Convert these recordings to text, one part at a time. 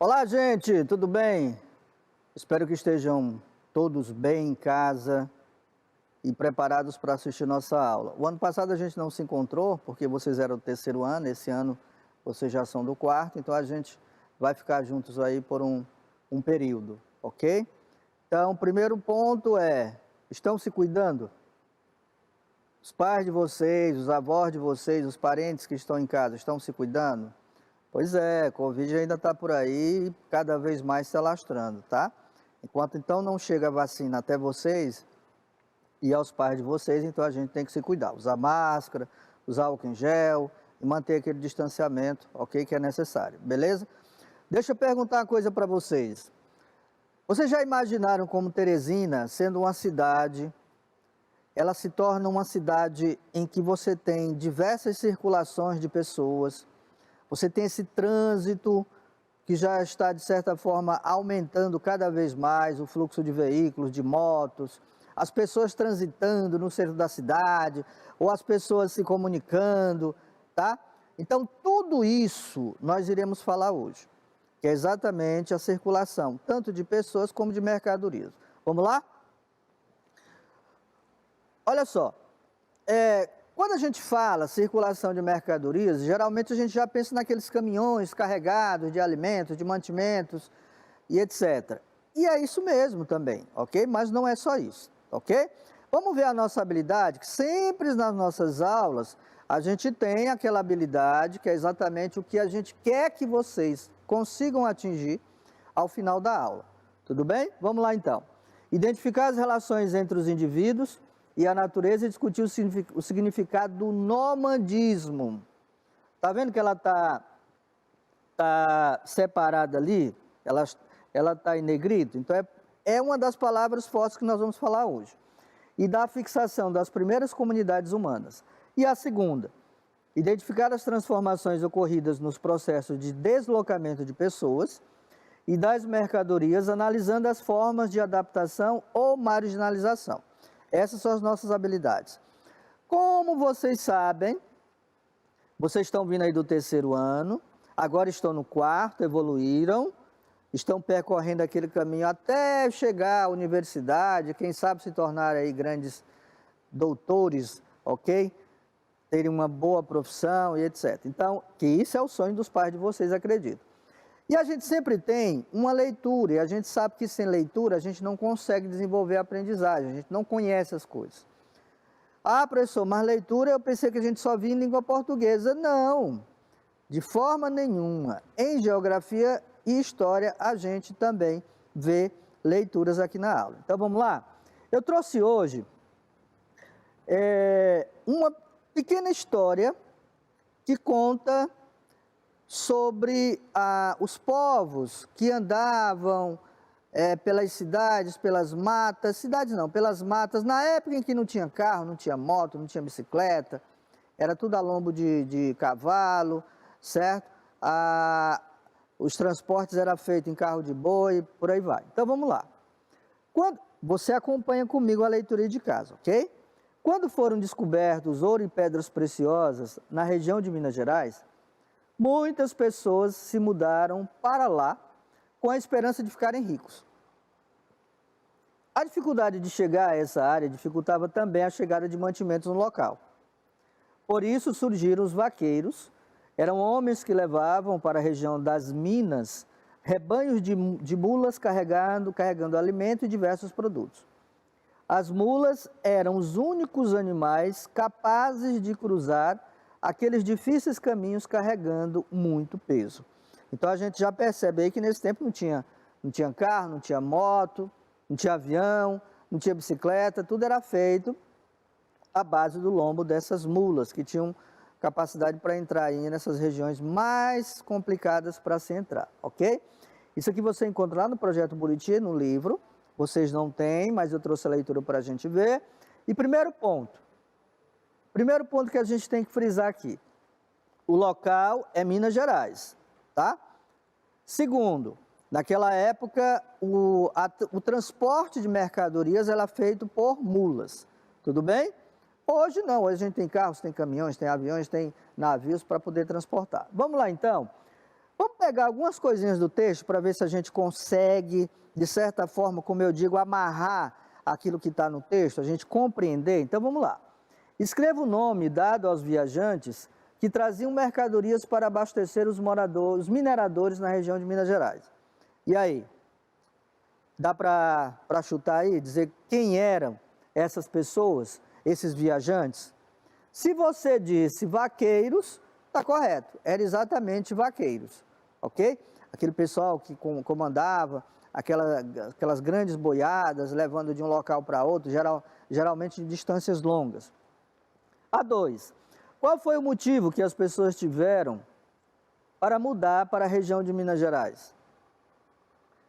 Olá, gente, tudo bem? Espero que estejam todos bem em casa e preparados para assistir nossa aula. O ano passado a gente não se encontrou porque vocês eram do terceiro ano, esse ano vocês já são do quarto, então a gente vai ficar juntos aí por um período, ok? Então, o primeiro ponto é, estão se cuidando? Os pais de vocês, os avós de vocês, os parentes que estão em casa, estão se cuidando? Pois é, Covid ainda está por aí, cada vez mais se alastrando, tá? Enquanto então não chega a vacina até vocês e aos pais de vocês, então a gente tem que se cuidar. Usar máscara, usar álcool em gel e manter aquele distanciamento, ok? Que é necessário, beleza? Deixa eu perguntar uma coisa para vocês. Vocês já imaginaram como Teresina, sendo uma cidade, ela se torna uma cidade em que você tem diversas circulações de pessoas, você tem esse trânsito que já está, de certa forma, aumentando cada vez mais o fluxo de veículos, de motos, as pessoas transitando no centro da cidade, ou as pessoas se comunicando, tá? Então, tudo isso nós iremos falar hoje, que é exatamente a circulação, tanto de pessoas como de mercadorias. Vamos lá? Olha só, quando a gente fala circulação de mercadorias, geralmente a gente já pensa naqueles caminhões carregados de alimentos, de mantimentos e etc. E é isso mesmo também, ok? Mas não é só isso, ok? Vamos ver a nossa habilidade, que sempre nas nossas aulas a gente tem aquela habilidade que é exatamente o que a gente quer que vocês consigam atingir ao final da aula. Tudo bem? Vamos lá então. Identificar as relações entre os indivíduos e a natureza e discutir o significado do nomadismo. Está vendo que ela está separada ali? Ela está em negrito? Então, é uma das palavras fortes que nós vamos falar hoje. E da fixação das primeiras comunidades humanas. E a segunda, identificar as transformações ocorridas nos processos de deslocamento de pessoas e das mercadorias, analisando as formas de adaptação ou marginalização. Essas são as nossas habilidades. Como vocês sabem, vocês estão vindo aí do terceiro ano, agora estão no quarto, evoluíram, estão percorrendo aquele caminho até chegar à universidade, quem sabe se tornar aí grandes doutores, ok? Terem uma boa profissão e etc. Então, que isso é o sonho dos pais de vocês, acredito. E a gente sempre tem uma leitura, e a gente sabe que sem leitura a gente não consegue desenvolver a aprendizagem, a gente não conhece as coisas. Ah, professor, mas leitura eu pensei que a gente só via em língua portuguesa. Não, de forma nenhuma. Em geografia e história a gente também vê leituras aqui na aula. Então vamos lá? Eu trouxe hoje uma pequena história que conta sobre os povos que andavam pelas cidades, pelas matas, cidades não, pelas matas, na época em que não tinha carro, não tinha moto, não tinha bicicleta, era tudo a lombo de cavalo, certo? Os transportes eram feitos em carro de boi, por aí vai. Então vamos lá. Você acompanha comigo a leitura de casa, ok? Quando foram descobertos ouro e pedras preciosas na região de Minas Gerais, muitas pessoas se mudaram para lá com a esperança de ficarem ricos. A dificuldade de chegar a essa área dificultava também a chegada de mantimentos no local. Por isso surgiram os vaqueiros, eram homens que levavam para a região das minas rebanhos de mulas carregando alimento e diversos produtos. As mulas eram os únicos animais capazes de cruzar aqueles difíceis caminhos carregando muito peso. Então a gente já percebe aí que nesse tempo não tinha carro, não tinha moto, não tinha avião, não tinha bicicleta, tudo era feito à base do lombo dessas mulas, que tinham capacidade para entrar aí nessas regiões mais complicadas para se entrar, ok? Isso aqui você encontra lá no Projeto Buriti, no livro, vocês não têm, mas eu trouxe a leitura para a gente ver. E primeiro ponto que a gente tem que frisar aqui, o local é Minas Gerais, tá? Segundo, naquela época, o transporte de mercadorias era feito por mulas, tudo bem? Hoje não, hoje a gente tem carros, tem caminhões, tem aviões, tem navios para poder transportar. Vamos lá então, Vamos pegar algumas coisinhas do texto para ver se a gente consegue, de certa forma, como eu digo, amarrar aquilo que está no texto, a gente compreender. Então vamos lá. Escreva o nome dado aos viajantes que traziam mercadorias para abastecer os moradores, os mineradores na região de Minas Gerais. E aí? Dá para chutar aí, dizer quem eram essas pessoas, esses viajantes? Se você disse vaqueiros, está correto, era exatamente vaqueiros, ok? Aquele pessoal que comandava aquelas grandes boiadas, levando de um local para outro, geralmente de distâncias longas. A2. Qual foi o motivo que as pessoas tiveram para mudar para a região de Minas Gerais?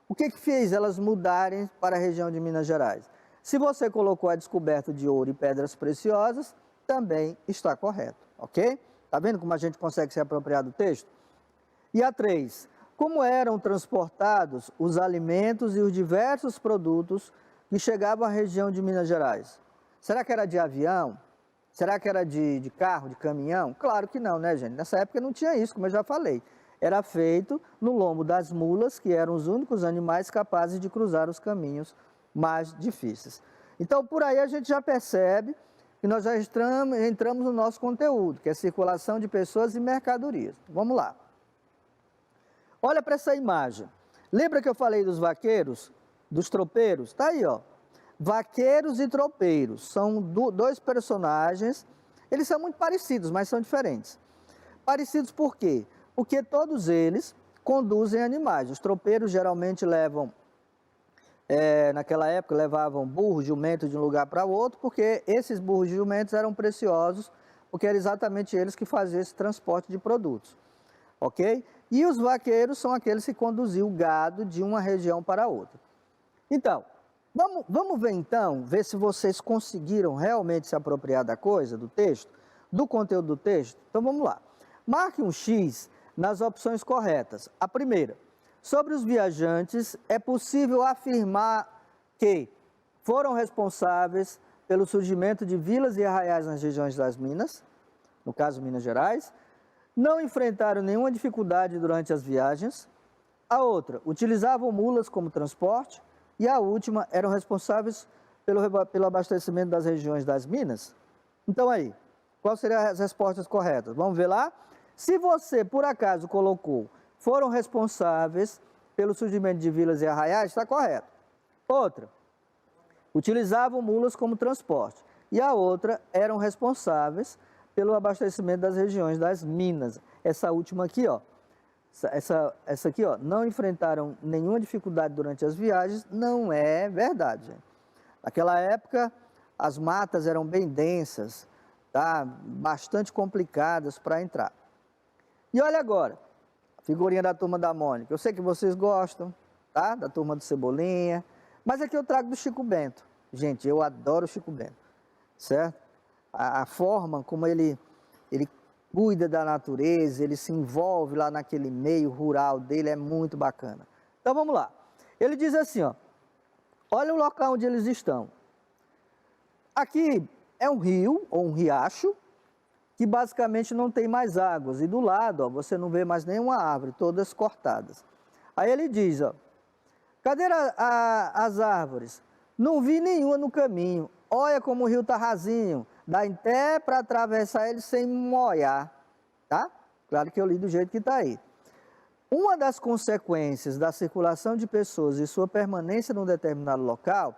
O que fez elas mudarem para a região de Minas Gerais? Se você colocou a descoberta de ouro e pedras preciosas, também está correto, ok? Está vendo como a gente consegue se apropriar do texto? E A3. Como eram transportados os alimentos e os diversos produtos que chegavam à região de Minas Gerais? Será que era de avião? Será que era de carro, de caminhão? Claro que não, né, gente? Nessa época não tinha isso, como eu já falei. Era feito no lombo das mulas, que eram os únicos animais capazes de cruzar os caminhos mais difíceis. Então, por aí a gente já percebe que nós já entramos no nosso conteúdo, que é circulação de pessoas e mercadorias. Vamos lá. Olha para essa imagem. Lembra que eu falei dos vaqueiros, dos tropeiros? Está aí, ó. Vaqueiros e tropeiros são dois personagens, eles são muito parecidos, mas são diferentes. Parecidos por quê? Porque todos eles conduzem animais. Os tropeiros geralmente levam, naquela época, levavam burros, jumentos de um lugar para outro, porque esses burros e jumentos eram preciosos, porque eram exatamente eles que faziam esse transporte de produtos, ok? E os vaqueiros são aqueles que conduziam o gado de uma região para outra. Então, vamos ver então, ver se vocês conseguiram realmente se apropriar da coisa, do texto, do conteúdo do texto. Então vamos lá. Marque um X nas opções corretas. A primeira, sobre os viajantes, é possível afirmar que foram responsáveis pelo surgimento de vilas e arraiais nas regiões das Minas, no caso Minas Gerais, não enfrentaram nenhuma dificuldade durante as viagens. A outra, utilizavam mulas como transporte. E a última, eram responsáveis pelo abastecimento das regiões das Minas. Então aí, quais seriam as respostas corretas? Vamos ver lá? Se você, por acaso, colocou, foram responsáveis pelo surgimento de vilas e arraiais, está correto. Outra, utilizavam mulas como transporte. E a outra, eram responsáveis pelo abastecimento das regiões das Minas. Essa última aqui, ó. Essa aqui, ó, não enfrentaram nenhuma dificuldade durante as viagens, não é verdade, gente. Naquela época, as matas eram bem densas, tá? Bastante complicadas para entrar. E olha agora, a figurinha da Turma da Mônica. Eu sei que vocês gostam, tá? Da Turma do Cebolinha, mas aqui eu trago do Chico Bento. Gente, eu adoro o Chico Bento, certo? A forma como ele cuida da natureza, ele se envolve lá naquele meio rural dele, é muito bacana. Então vamos lá. Ele diz assim, ó, olha o local onde eles estão. Aqui é um rio ou um riacho que basicamente não tem mais águas e do lado, ó, você não vê mais nenhuma árvore, todas cortadas. Aí ele diz, ó, cadê as árvores? Não vi nenhuma no caminho. Olha como o rio está rasinho. Dá até para atravessar ele sem molhar, tá? Claro que eu li do jeito que está aí. Uma das consequências da circulação de pessoas e sua permanência num determinado local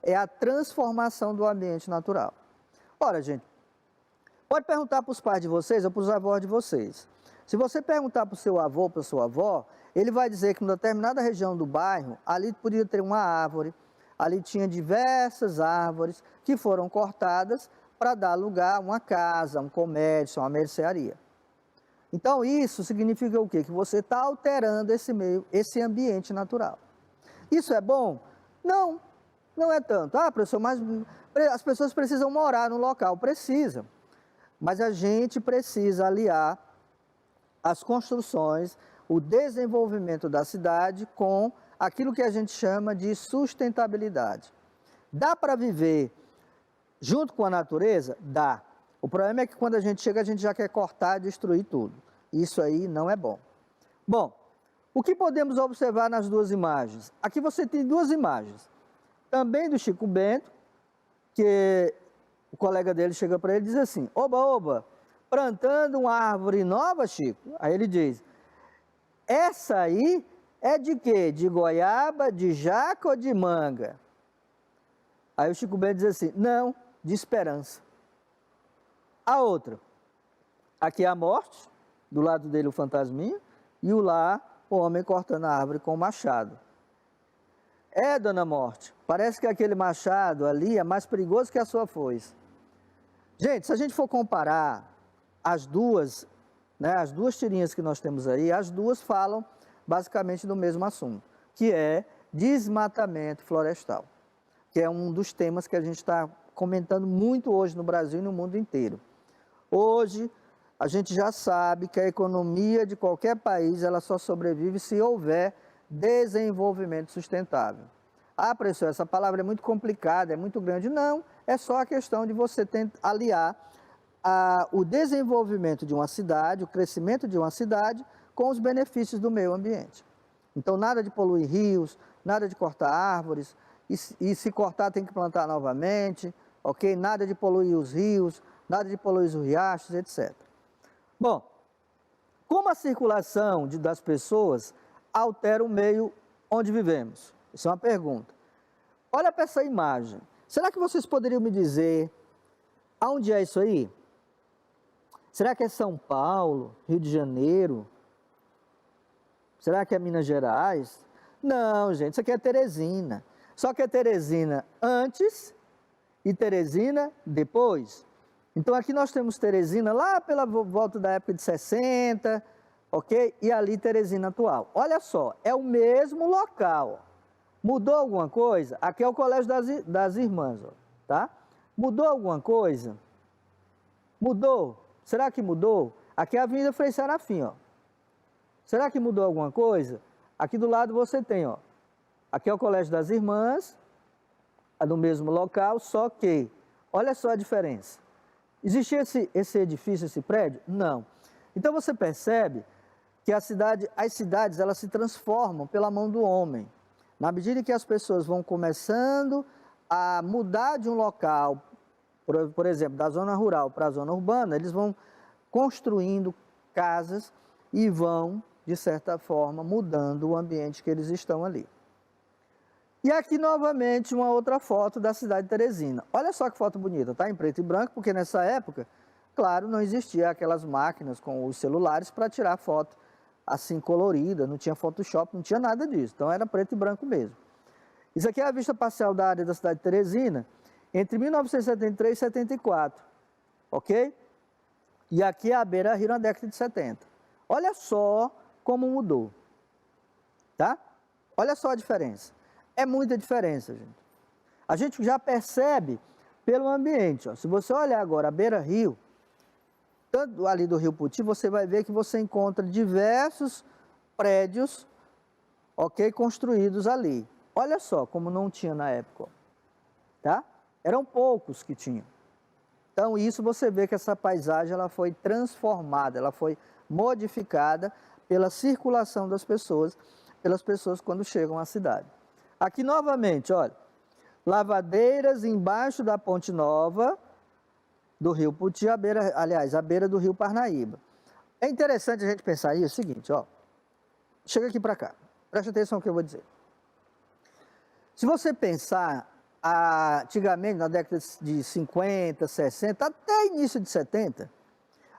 é a transformação do ambiente natural. Ora, gente, pode perguntar para os pais de vocês ou para os avós de vocês. Se você perguntar para o seu avô ou para a sua avó, ele vai dizer que em determinada região do bairro, ali podia ter uma árvore, ali tinha diversas árvores que foram cortadas para dar lugar a uma casa, um comércio, uma mercearia. Então isso significa o quê? Que você está alterando esse meio, esse ambiente natural. Isso é bom? Não, não é tanto. Ah, professor, mas as pessoas precisam morar no local. Precisam. Mas a gente precisa aliar as construções, o desenvolvimento da cidade com aquilo que a gente chama de sustentabilidade. Dá para viver junto com a natureza? Dá. O problema é que quando a gente chega, a gente já quer cortar, destruir tudo. Isso aí não é bom. Bom, o que podemos observar nas duas imagens? Aqui você tem duas imagens. Também do Chico Bento, que o colega dele chega para ele e diz assim: oba, oba, plantando uma árvore nova, Chico. Aí ele diz: essa aí é de quê? De goiaba, de jaca ou de manga? Aí o Chico Bento diz assim: não, de esperança. A outra, aqui é a morte, do lado dele o fantasminha, e o lá, o homem cortando a árvore com o machado. É, dona Morte, parece que aquele machado ali é mais perigoso que a sua foice. Gente, se a gente for comparar as duas, né, as duas tirinhas que nós temos aí, as duas falam basicamente do mesmo assunto, que é desmatamento florestal, que é um dos temas que a gente está comentando muito hoje no Brasil e no mundo inteiro. Hoje, a gente já sabe que a economia de qualquer país, ela só sobrevive se houver desenvolvimento sustentável. Ah, professor, essa palavra é muito complicada, é muito grande. Não, é só a questão de você tentar aliar o desenvolvimento de uma cidade, o crescimento de uma cidade, com os benefícios do meio ambiente. Então, nada de poluir rios, nada de cortar árvores, e se cortar tem que plantar novamente, ok? Nada de poluir os rios, nada de poluir os riachos, etc. Bom, como a circulação das pessoas altera o meio onde vivemos? Isso é uma pergunta. Olha para essa imagem. Será que vocês poderiam me dizer aonde é isso aí? Será que é São Paulo, Rio de Janeiro? Será que é Minas Gerais? Não, gente, isso aqui é Teresina. Só que é Teresina antes e Teresina depois. Então aqui nós temos Teresina lá pela volta da época de 60, ok? E ali Teresina atual. Olha só, é o mesmo local. Mudou alguma coisa? Aqui é o Colégio das Irmãs, ó, tá? Mudou alguma coisa? Mudou? Será que mudou? Aqui é a Avenida Frei Serafim, ó. Será que mudou alguma coisa? Aqui do lado você tem, ó. Aqui é o Colégio das Irmãs, é do mesmo local, só que, olha só a diferença. Existia esse edifício, esse prédio? Não. Então você percebe que as cidades elas se transformam pela mão do homem. Na medida que as pessoas vão começando a mudar de um local, por exemplo, da zona rural para a zona urbana, eles vão construindo casas e vão, de certa forma, mudando o ambiente que eles estão ali. E aqui, novamente, uma outra foto da cidade de Teresina. Olha só que foto bonita, tá? Em preto e branco, porque nessa época, claro, não existia aquelas máquinas com os celulares para tirar foto assim colorida, não tinha Photoshop, não tinha nada disso. Então era preto e branco mesmo. Isso aqui é a vista parcial da área da cidade de Teresina entre 1973 e 74, ok? E aqui é a Beira-Rio na década de 70. Olha só como mudou, tá? Olha só a diferença. É muita diferença, gente. A gente já percebe pelo ambiente, ó. Se você olhar agora a Beira-Rio, tanto ali do Rio Puti, você vai ver que você encontra diversos prédios, ok, construídos ali. Olha só como não tinha na época, tá? Eram poucos que tinham. Então isso você vê que essa paisagem ela foi transformada, ela foi modificada pela circulação das pessoas, pelas pessoas quando chegam à cidade. Aqui novamente, olha, lavadeiras embaixo da Ponte Nova do Rio Puti, à beira do Rio Parnaíba. É interessante a gente pensar isso, é o seguinte, ó. Chega aqui para cá, preste atenção no que eu vou dizer. Se você pensar, antigamente, na década de 50, 60, até início de 70,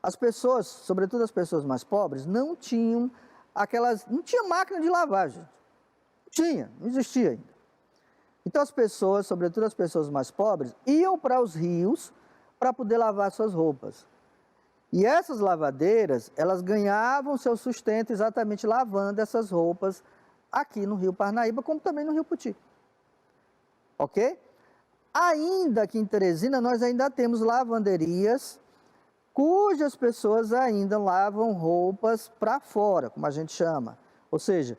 as pessoas, sobretudo as pessoas mais pobres, não tinham máquina de lavar, gente. Não existia ainda. Então as pessoas, sobretudo as pessoas mais pobres, iam para os rios para poder lavar suas roupas. E essas lavadeiras, elas ganhavam seu sustento exatamente lavando essas roupas aqui no Rio Parnaíba, como também no Rio Puti. Ok? Ainda aqui em Teresina, nós ainda temos lavanderias cujas pessoas ainda lavam roupas para fora, como a gente chama. Ou seja,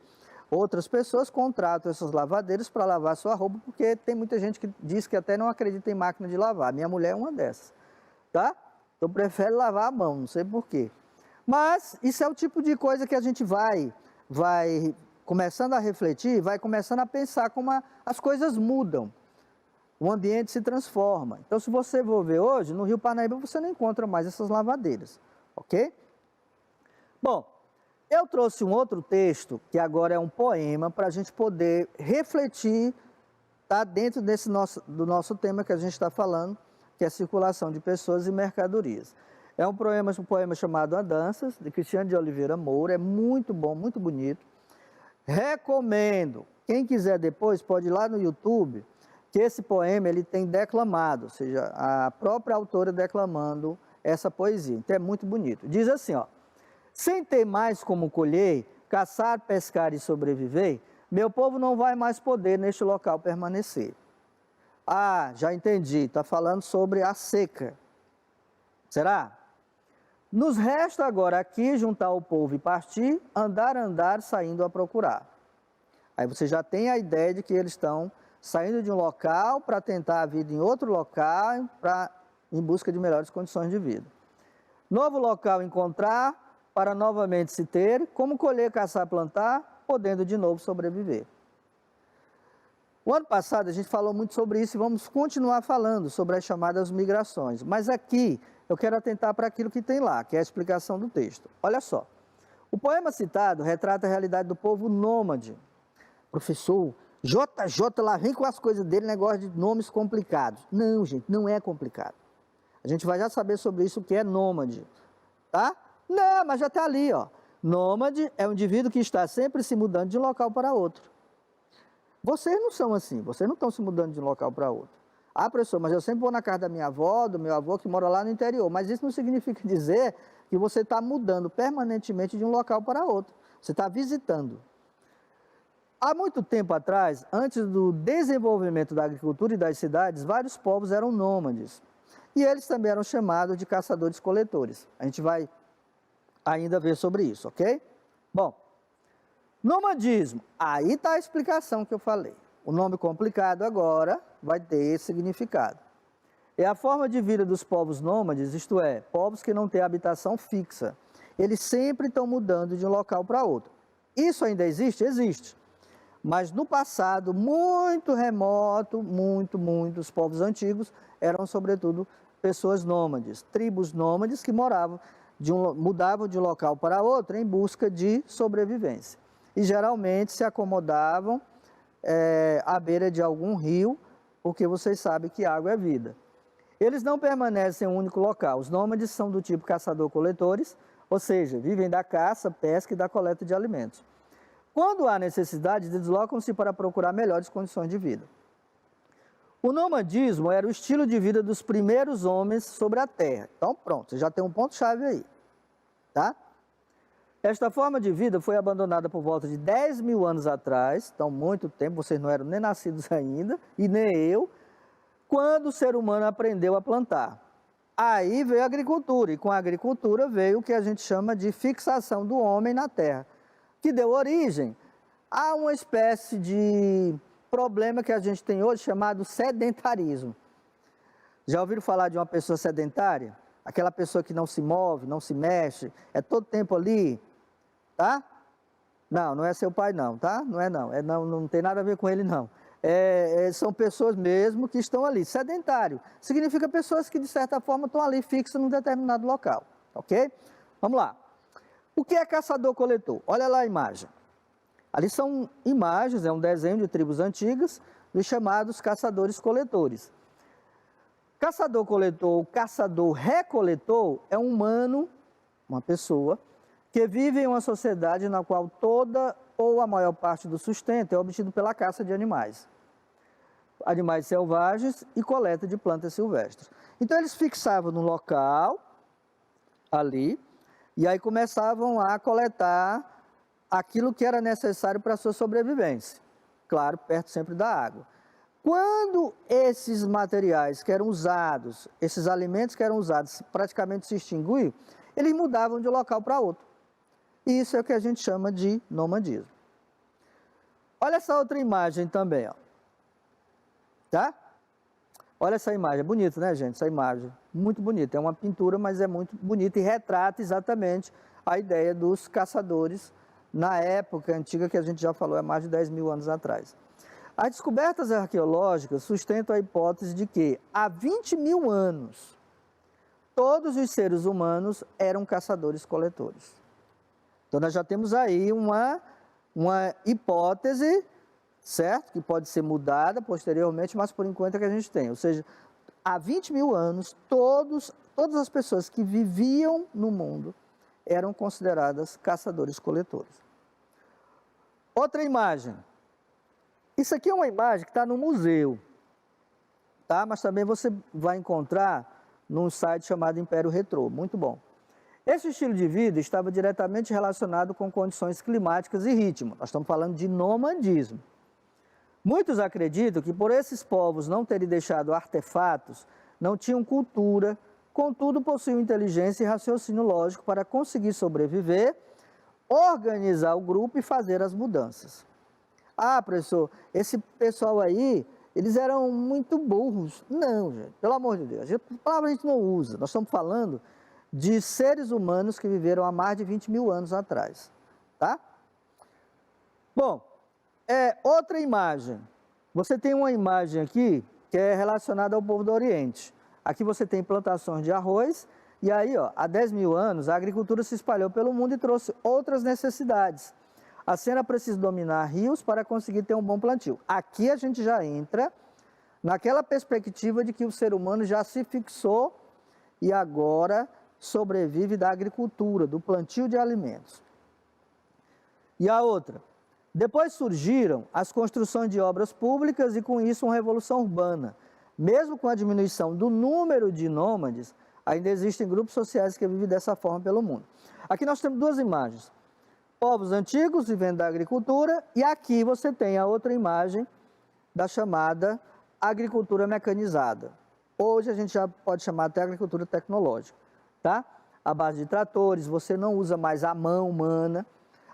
outras pessoas contratam essas lavadeiras para lavar sua roupa, porque tem muita gente que diz que até não acredita em máquina de lavar. Minha mulher é uma dessas, tá? Então prefere lavar a mão, não sei por quê. Mas isso é o tipo de coisa que a gente vai começando a refletir, vai começando a pensar como as coisas mudam. O ambiente se transforma. Então, se você for ver hoje, no Rio Parnaíba você não encontra mais essas lavadeiras, ok? Bom, eu trouxe um outro texto, que agora é um poema, para a gente poder refletir, tá, dentro do nosso tema que a gente está falando, que é a circulação de pessoas e mercadorias. É um poema chamado Andanças, de Cristiano de Oliveira Moura, é muito bom, muito bonito. Recomendo, quem quiser depois pode ir lá no YouTube, que esse poema ele tem declamado, ou seja, a própria autora declamando essa poesia, então é muito bonito. Diz assim, ó: sem ter mais como colher, caçar, pescar e sobreviver, meu povo não vai mais poder neste local permanecer. Ah, já entendi, está falando sobre a seca. Será? Nos resta agora aqui juntar o povo e partir, andar, saindo a procurar. Aí você já tem a ideia de que eles estão saindo de um local para tentar a vida em outro local, em busca de melhores condições de vida. Novo local encontrar, para novamente se ter, como colher, caçar, plantar, podendo de novo sobreviver. O ano passado a gente falou muito sobre isso e vamos continuar falando sobre as chamadas migrações. Mas aqui eu quero atentar para aquilo que tem lá, que é a explicação do texto. Olha só, o poema citado retrata a realidade do povo nômade. Professor, JJ lá vem com as coisas dele, negócio de nomes complicados. Não, gente, não é complicado. A gente vai já saber sobre isso, o que é nômade, tá? Não, mas já está ali, ó. Nômade é um indivíduo que está sempre se mudando de um local para outro. Vocês não são assim, vocês não estão se mudando de um local para outro. Ah, professor, mas eu sempre vou na casa da minha avó, do meu avô, que mora lá no interior. Mas isso não significa dizer que você está mudando permanentemente de um local para outro. Você está visitando. Há muito tempo atrás, antes do desenvolvimento da agricultura e das cidades, vários povos eram nômades. E eles também eram chamados de caçadores-coletores. A gente vai ainda ver sobre isso, ok? Bom, nomadismo. Aí está a explicação que eu falei. O nome complicado agora vai ter esse significado. É a forma de vida dos povos nômades, isto é, povos que não têm habitação fixa. Eles sempre estão mudando de um local para outro. Isso ainda existe? Existe. Mas no passado, muito remoto, muitos povos antigos eram, sobretudo, pessoas nômades, tribos nômades que mudavam de um local para outro em busca de sobrevivência. E geralmente se acomodavam à beira de algum rio, porque vocês sabem que água é vida. Eles não permanecem em um único local. Os nômades são do tipo caçador-coletores, ou seja, vivem da caça, pesca e da coleta de alimentos. Quando há necessidade, deslocam-se para procurar melhores condições de vida. O nomadismo era o estilo de vida dos primeiros homens sobre a terra. Então pronto, você já tem um ponto-chave aí, tá? Esta forma de vida foi abandonada por volta de 10 mil anos atrás, então muito tempo, vocês não eram nem nascidos ainda, e nem eu, quando o ser humano aprendeu a plantar. Aí veio a agricultura, e com a agricultura veio o que a gente chama de fixação do homem na terra, que deu origem a uma espécie de problema que a gente tem hoje chamado sedentarismo. Já ouviram falar de uma pessoa sedentária? Aquela pessoa que não se move, não se mexe, é todo tempo ali, tá? Não, não é seu pai não, tá? Não é não, não tem nada a ver com ele não. São pessoas mesmo que estão ali, sedentário. Significa pessoas que de certa forma estão ali fixas num determinado local, ok? Vamos lá. O que é caçador-coletor? Olha lá a imagem. Ali são imagens, é um desenho de tribos antigas, dos chamados caçadores-coletores. Caçador-coletor, caçador-recoletor é um humano, uma pessoa, que vive em uma sociedade na qual toda ou a maior parte do sustento é obtido pela caça de animais. Animais selvagens e coleta de plantas silvestres. Então eles fixavam no local, ali, e aí começavam a coletar aquilo que era necessário para a sua sobrevivência. Claro, perto sempre da água. Quando esses materiais que eram usados, esses alimentos que eram usados, praticamente se extinguiam, eles mudavam de um local para outro. E isso é o que a gente chama de nomadismo. Olha essa outra imagem também, ó. Tá? Olha essa imagem, é bonita, né, gente? Essa imagem. muito bonita. É uma pintura, mas é muito bonita e retrata exatamente a ideia dos caçadores na época antiga, que a gente já falou, é mais de 10 mil anos atrás. As descobertas arqueológicas sustentam a hipótese de que, há 20 mil anos, todos os seres humanos eram caçadores-coletores. Então, nós já temos aí uma hipótese, certo? Que pode ser mudada posteriormente, mas por enquanto é que a gente tem. Ou seja, há 20 mil anos, todas as pessoas que viviam no mundo eram consideradas caçadores-coletores. Outra imagem. Isso aqui é uma imagem que está no museu, tá? Mas também você vai encontrar num site chamado Império Retrô, muito bom. Esse estilo de vida estava diretamente relacionado com condições climáticas e ritmo. Nós estamos falando de nomadismo. Muitos acreditam que por esses povos não terem deixado artefatos, não tinham cultura, contudo possuíam inteligência e raciocínio lógico para conseguir sobreviver, organizar o grupo e fazer as mudanças. Ah, professor, esse pessoal aí, eles eram muito burros. Não, gente, pelo amor de Deus, a palavra a gente não usa. Nós estamos falando de seres humanos que viveram há mais de 20 mil anos atrás, tá? Bom, outra imagem. Você tem uma imagem aqui que é relacionada ao povo do Oriente. Aqui você tem plantações de arroz, e aí, ó, há 10 mil anos, a agricultura se espalhou pelo mundo e trouxe outras necessidades. Assim, era preciso dominar rios para conseguir ter um bom plantio. Aqui a gente já entra naquela perspectiva de que o ser humano já se fixou e agora sobrevive da agricultura, do plantio de alimentos. E a outra, depois surgiram as construções de obras públicas e com isso uma revolução urbana. Mesmo com a diminuição do número de nômades, ainda existem grupos sociais que vivem dessa forma pelo mundo. Aqui nós temos duas imagens. Povos antigos vivendo da agricultura, e aqui você tem a outra imagem da chamada agricultura mecanizada. Hoje a gente já pode chamar até agricultura tecnológica, tá? À base de tratores, você não usa mais a mão humana,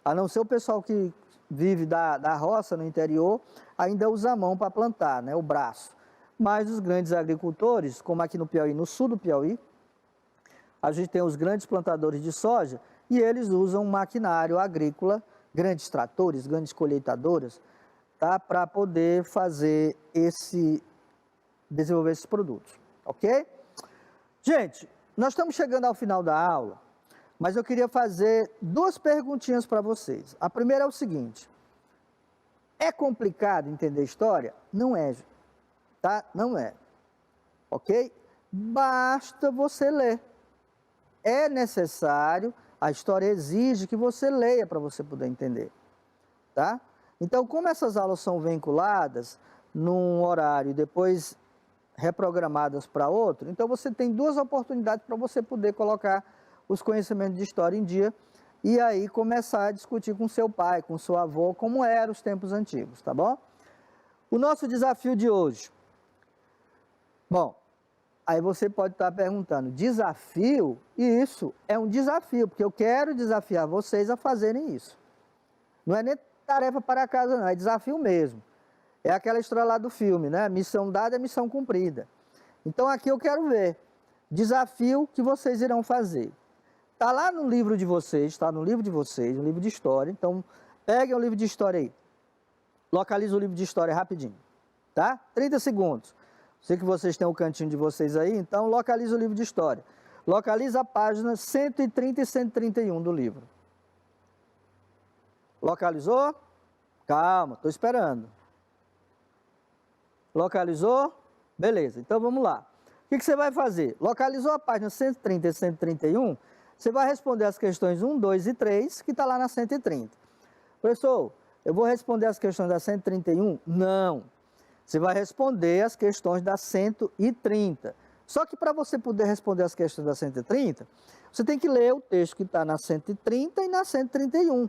a não ser o pessoal que vive da roça no interior, ainda usa a mão para plantar, né, o braço. Mas os grandes agricultores, como aqui no Piauí, no sul do Piauí, a gente tem os grandes plantadores de soja, e eles usam maquinário agrícola, grandes tratores, grandes colheitadoras, tá? Para poder desenvolver esses produtos, ok? Gente, nós estamos chegando ao final da aula, mas eu queria fazer duas perguntinhas para vocês. A primeira é o seguinte: é complicado entender história? Não é, tá? Não é, ok? Basta você ler. É necessário. A história exige que você leia para você poder entender, tá? Então, como essas aulas são vinculadas num horário e depois reprogramadas para outro, então você tem duas oportunidades para você poder colocar os conhecimentos de história em dia e aí começar a discutir com seu pai, com seu avô, como eram os tempos antigos, tá bom? O nosso desafio de hoje. Bom, aí você pode estar perguntando, desafio? Isso é um desafio, porque eu quero desafiar vocês a fazerem isso. Não é nem tarefa para casa, não, é desafio mesmo. É aquela história lá do filme, né? Missão dada é missão cumprida. Então aqui eu quero ver, desafio que vocês irão fazer. Está lá no livro de vocês, está no livro de vocês, no livro de história. Então, peguem o livro de história aí. Localiza o livro de história rapidinho, tá? 30 segundos. Sei que vocês têm o cantinho de vocês aí, então localiza o livro de história. Localiza a página 130 e 131 do livro. Localizou? Calma, estou esperando. Localizou? Beleza, então vamos lá. O que você vai fazer? Localizou a página 130 e 131, você vai responder as questões 1, 2 e 3, que está lá na 130. Professor, eu vou responder as questões da 131? Não. Você vai responder as questões da 130. Só que para você poder responder as questões da 130, você tem que ler o texto que está na 130 e na 131.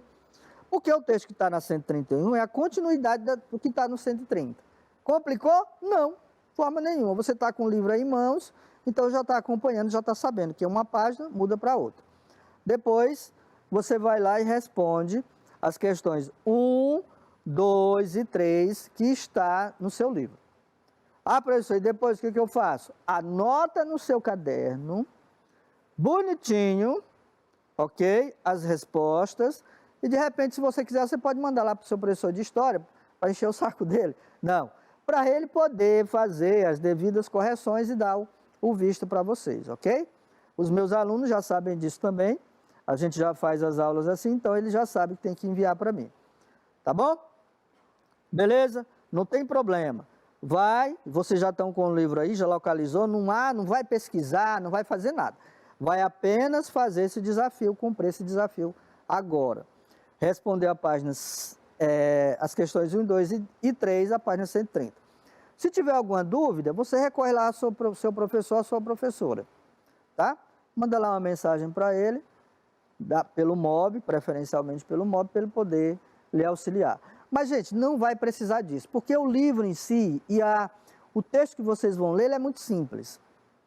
Porque o texto que está na 131 é a continuidade do que está no 130. Complicou? Não, de forma nenhuma. Você está com o livro aí em mãos, então já está acompanhando, já está sabendo que uma página muda para outra. Depois, você vai lá e responde as questões 1, 2 e 3 que está no seu livro. Ah, professor, e depois o que eu faço? Anota no seu caderno, bonitinho, ok? As respostas. E de repente, se você quiser, você pode mandar lá para o seu professor de história, para encher o saco dele. Não, para ele poder fazer as devidas correções e dar o visto para vocês, ok? Os meus alunos já sabem disso também. A gente já faz as aulas assim, então eles já sabem que tem que enviar para mim. Tá bom? Beleza? Não tem problema. Vai, vocês já estão com o livro aí, já localizou, não vai pesquisar, não vai fazer nada. Vai apenas fazer esse desafio, cumprir esse desafio agora. Responder a páginas, as questões 1, 2 e 3, a página 130. Se tiver alguma dúvida, você recorre lá ao seu professor, à sua professora, tá? Manda lá uma mensagem para ele, pelo MOB, preferencialmente pelo MOB, para ele poder lhe auxiliar. Mas, gente, não vai precisar disso, porque o livro em si e o texto que vocês vão ler, ele é muito simples,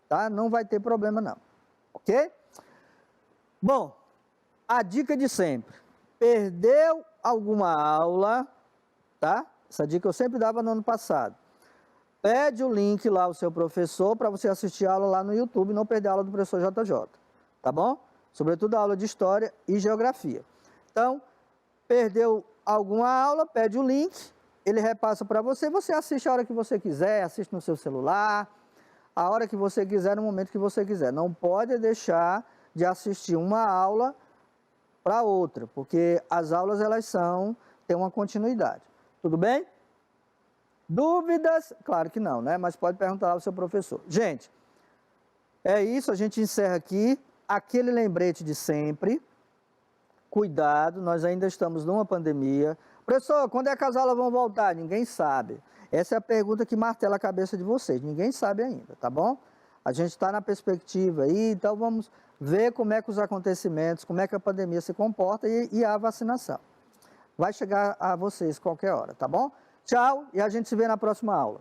tá? Não vai ter problema não, ok? Bom, a dica de sempre, perdeu alguma aula, tá? Essa dica eu sempre dava no ano passado. Pede o link lá ao seu professor para você assistir a aula lá no YouTube e não perder a aula do professor JJ, tá bom? Sobretudo a aula de História e Geografia. Então, perdeu alguma aula, pede o link, ele repassa para você, você assiste a hora que você quiser, assiste no seu celular, a hora que você quiser, no momento que você quiser. Não pode deixar de assistir uma aula para outra, porque as aulas têm uma continuidade. Tudo bem? Dúvidas? Claro que não, né? Mas pode perguntar ao seu professor. Gente, é isso, a gente encerra aqui. Aquele lembrete de sempre. Cuidado, nós ainda estamos numa pandemia. Professor, quando é que as aulas vão voltar? Ninguém sabe. Essa é a pergunta que martela a cabeça de vocês. Ninguém sabe ainda, tá bom? A gente está na perspectiva aí, então vamos ver como é que os acontecimentos, como é que a pandemia se comporta e a vacinação. Vai chegar a vocês qualquer hora, tá bom? Tchau e a gente se vê na próxima aula.